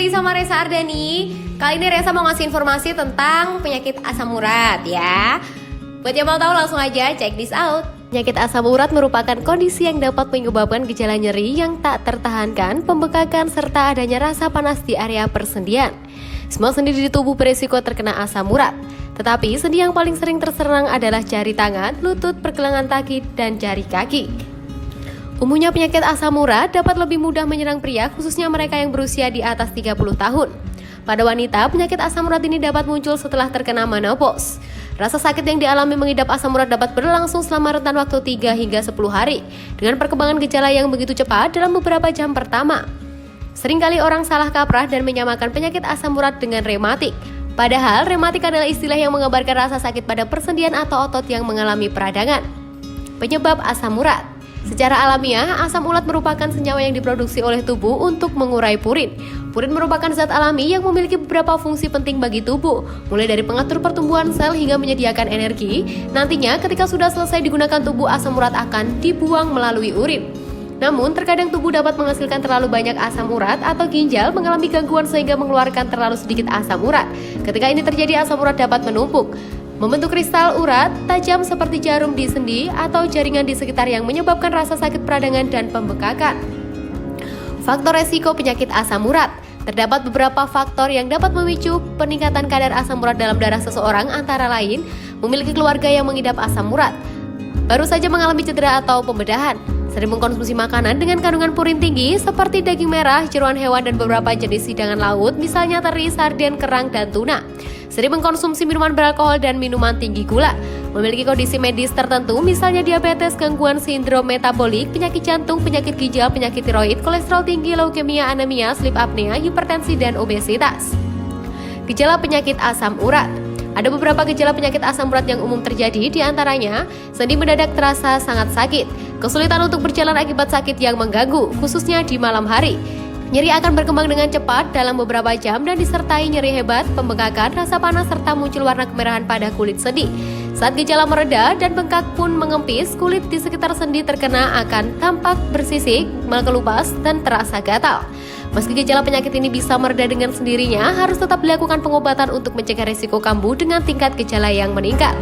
lagi sama Reza Ardani. Kali ini Reza mau ngasih informasi tentang penyakit asam urat ya. Buat yang mau tahu langsung aja check this out. Penyakit asam urat merupakan kondisi yang dapat menyebabkan gejala nyeri yang tak tertahankan, pembekakan, serta adanya rasa panas di area persendian. Semua sendi di tubuh beresiko terkena asam urat. Tetapi sendi yang paling sering terserang adalah jari tangan, lutut, pergelangan kaki, dan jari kaki. Umumnya penyakit asam urat dapat lebih mudah menyerang pria, khususnya mereka yang berusia di atas 30 tahun. Pada wanita, penyakit asam urat ini dapat muncul setelah terkena menopause. Rasa sakit yang dialami mengidap asam urat dapat berlangsung selama rentan waktu 3 hingga 10 hari, dengan perkembangan gejala yang begitu cepat dalam beberapa jam pertama. Seringkali orang salah kaprah dan menyamakan penyakit asam urat dengan rematik. Padahal, rematik adalah istilah yang menggambarkan rasa sakit pada persendian atau otot yang mengalami peradangan. Penyebab asam urat. Secara alamiah, asam urat merupakan senyawa yang diproduksi oleh tubuh untuk mengurai purin. Purin merupakan zat alami yang memiliki beberapa fungsi penting bagi tubuh, mulai dari pengatur pertumbuhan sel hingga menyediakan energi. Nantinya, ketika sudah selesai digunakan tubuh, asam urat akan dibuang melalui urin. Namun, terkadang tubuh dapat menghasilkan terlalu banyak asam urat atau ginjal mengalami gangguan sehingga mengeluarkan terlalu sedikit asam urat. Ketika ini terjadi, asam urat dapat menumpuk, membentuk kristal urat tajam seperti jarum di sendi atau jaringan di sekitar yang menyebabkan rasa sakit peradangan dan pembekakan. Faktor resiko penyakit asam urat. Terdapat beberapa faktor yang dapat memicu peningkatan kadar asam urat dalam darah seseorang, antara lain memiliki keluarga yang mengidap asam urat, baru saja mengalami cedera atau pembedahan, sering mengkonsumsi makanan dengan kandungan purin tinggi seperti daging merah, jeroan hewan, dan beberapa jenis hidangan laut, misalnya teri, sarden, kerang, dan tuna. Sering mengkonsumsi minuman beralkohol dan minuman tinggi gula. Memiliki kondisi medis tertentu, misalnya diabetes, gangguan sindrom metabolik, penyakit jantung, penyakit ginjal, penyakit tiroid, kolesterol tinggi, leukemia, anemia, sleep apnea, hipertensi, dan obesitas. Gejala penyakit asam urat. Ada beberapa gejala penyakit asam urat yang umum terjadi, diantaranya sendi mendadak terasa sangat sakit, kesulitan untuk berjalan akibat sakit yang mengganggu, khususnya di malam hari. Nyeri akan berkembang dengan cepat dalam beberapa jam dan disertai nyeri hebat, pembekakan, rasa panas, serta muncul warna kemerahan pada kulit sendi. Saat gejala mereda dan bengkak pun mengempis, kulit di sekitar sendi terkena akan tampak bersisik, mengelupas, dan terasa gatal. Meski gejala penyakit ini bisa mereda dengan sendirinya, harus tetap dilakukan pengobatan untuk mencegah risiko kambuh dengan tingkat gejala yang meningkat.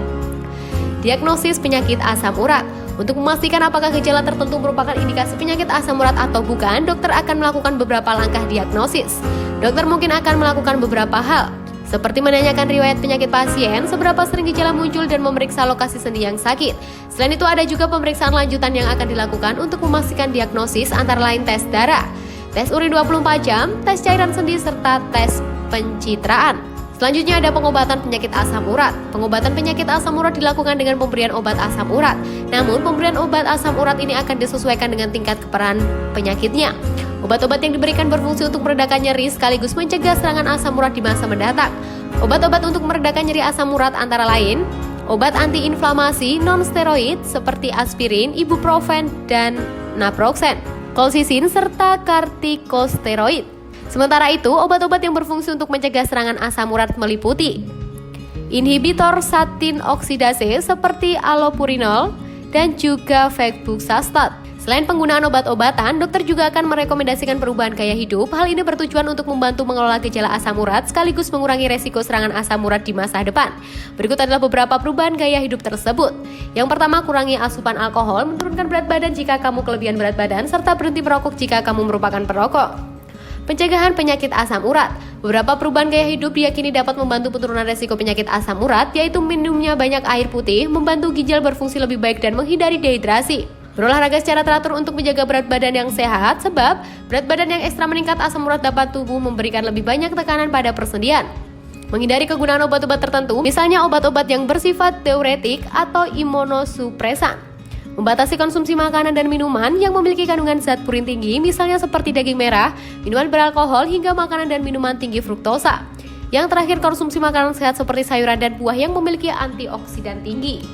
Diagnosis penyakit asam urat. Untuk memastikan apakah gejala tertentu merupakan indikasi penyakit asam urat atau bukan, dokter akan melakukan beberapa langkah diagnosis. Dokter mungkin akan melakukan beberapa hal, seperti menanyakan riwayat penyakit pasien, seberapa sering gejala muncul, dan memeriksa lokasi sendi yang sakit. Selain itu, ada juga pemeriksaan lanjutan yang akan dilakukan untuk memastikan diagnosis, antara lain tes darah, tes urin 24 jam, tes cairan sendi, serta tes pencitraan. Selanjutnya ada pengobatan penyakit asam urat. Pengobatan penyakit asam urat dilakukan dengan pemberian obat asam urat. Namun, pemberian obat asam urat ini akan disesuaikan dengan tingkat keparahan penyakitnya. Obat-obat yang diberikan berfungsi untuk meredakan nyeri sekaligus mencegah serangan asam urat di masa mendatang. Obat-obat untuk meredakan nyeri asam urat antara lain obat antiinflamasi non-steroid seperti aspirin, ibuprofen, dan naproxen, kolsisin, serta kortikosteroid. Sementara itu, obat-obat yang berfungsi untuk mencegah serangan asam urat meliputi inhibitor statin oksidase seperti allopurinol dan juga febuxostat. Selain penggunaan obat-obatan, dokter juga akan merekomendasikan perubahan gaya hidup. Hal ini bertujuan untuk membantu mengelola gejala asam urat sekaligus mengurangi resiko serangan asam urat di masa depan. Berikut adalah beberapa perubahan gaya hidup tersebut. Yang pertama, kurangi asupan alkohol, menurunkan berat badan jika kamu kelebihan berat badan, serta berhenti merokok jika kamu merupakan perokok. Pencegahan penyakit asam urat. Beberapa perubahan gaya hidup diyakini dapat membantu penurunan resiko penyakit asam urat, yaitu minumnya banyak air putih, membantu ginjal berfungsi lebih baik, dan menghindari dehidrasi. Berolahraga secara teratur untuk menjaga berat badan yang sehat, sebab berat badan yang ekstra meningkat asam urat dapat tubuh memberikan lebih banyak tekanan pada persendian. Menghindari kegunaan obat-obat tertentu, misalnya obat-obat yang bersifat diuretik atau imunosupresan. Membatasi konsumsi makanan dan minuman yang memiliki kandungan zat purin tinggi, misalnya seperti daging merah, minuman beralkohol, hingga makanan dan minuman tinggi fruktosa. Yang terakhir, konsumsi makanan sehat seperti sayuran dan buah yang memiliki antioksidan tinggi.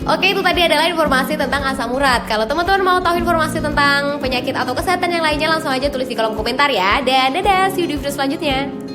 Oke, itu tadi adalah informasi tentang asam urat. Kalau teman-teman mau tahu informasi tentang penyakit atau kesehatan yang lainnya, langsung aja tulis di kolom komentar ya. Dan dadah, see you di video selanjutnya.